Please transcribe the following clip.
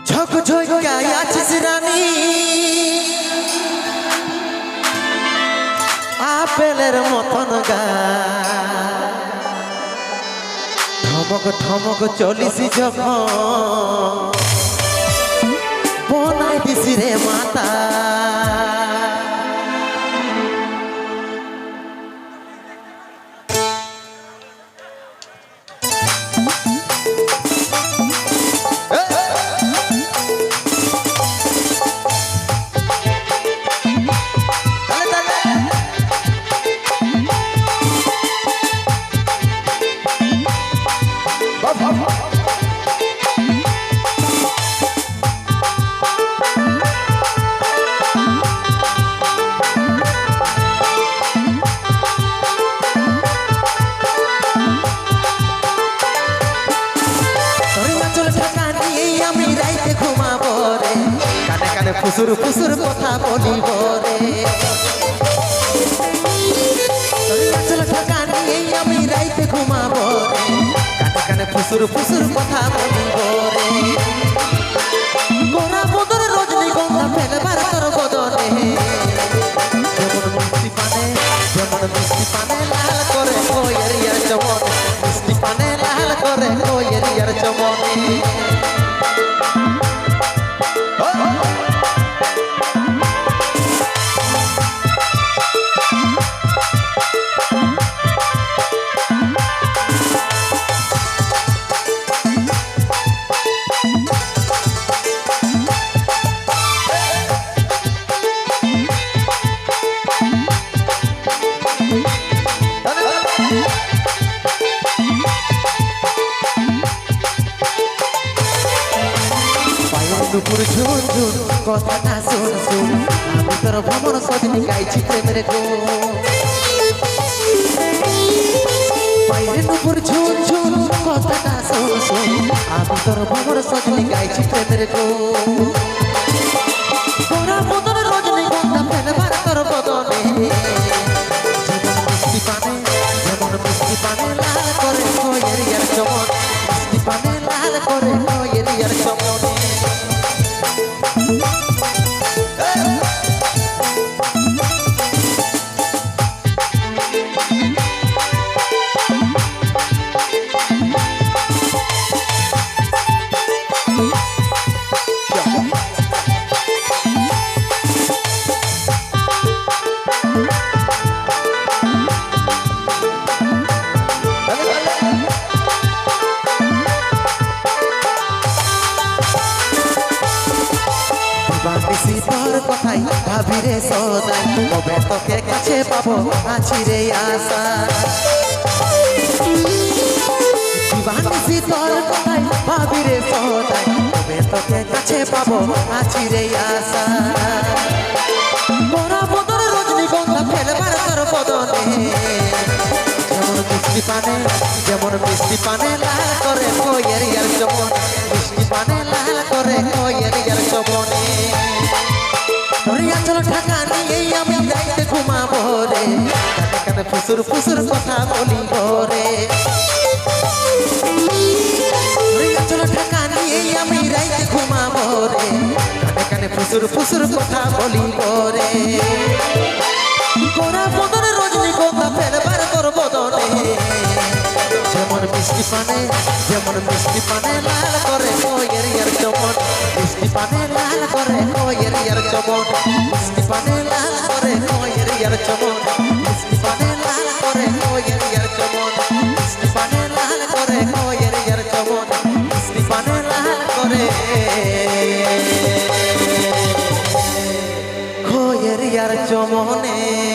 ঝক ঝকায় আছিস রানী আপেলের মতন গা ঠমক ঠমক চলিস যখন বনাই দিছি রে মাতা ফুসুর ফুসুর কথা বলিব রে চল ঢাকা নিয়ে আমি রাইতে ঘুমাবো রে কানে কানে ফুসুর ফুসুর কথা বলিব রে গোরা বদর রজনীগন্ধা ফেলবার তোর বদনে যেমন মিষ্টি পানে লাল করে কোয়ের ইয়ার চমন মিষ্টি পানে লাল করে কোয়ের ইয়ার চমনে দুপুর ঝুন ঝুন কথাটা শুন শুন আমি তোর ভ্রমণ সজনি গাইছি প্রেমের গুণ বাইরে দুপুর ঝুন ঝুন কথাটা শুন শুন আমি তোর ভ্রমণ সজনি গাইছি প্রেমের গুণ তোরা বদন রজনীগন্ধা ফেলবার তোর বদনে যেমন মিষ্টি পানে লাল করে কোয়ের ইয়ার চমন মিষ্টি পানে লাল করে কোয়ের ইয়ার চমনে তোর কথাই ভাবি রে সদাই কবে তোকে কাছে পাবো আছি রে আশা দিবানিসি তোর কথাই ভাবি রে সদাই কবে তোকে কাছে পাবো আছি রে আশা মোরা বদর রজনীগন্ধা ফেলবার তোর বদনে যেমন মিষ্টি পানে লাল করে কোয়ের ইয়ার চমন মিষ্টি পানে লাল করে কোয়ের ইয়ার চমনে চল ঢাকা নিয়ে আমি রাইতে ঘুমাবো রে কানে কানে ফুসুর ফুসুর কথা বলিব রে চল ঢাকা নিয়ে আমি রাইতে ঘুমাবো রে কানে কানে ফুসুর ফুসুর কথা বলিব রে গোরা বদন রজনীগন্ধা ফেলবার তোর বদনে যেমন মিষ্টি পানে লাল করে কোয়ের ইয়ার চমন মিষ্টি পানে লাল করে কোয়ের ইয়ার চমন মিষ্টি পানে লাল করে কোয়ের ইয়ার চমন মিষ্টি পানে লাল করে কোয়ের ইয়ার চমন মিষ্টি পানে লাল করে কোয়ের ইয়ার চমন মিষ্টি পানে লাল করে কোয়ের ইয়ার চমনে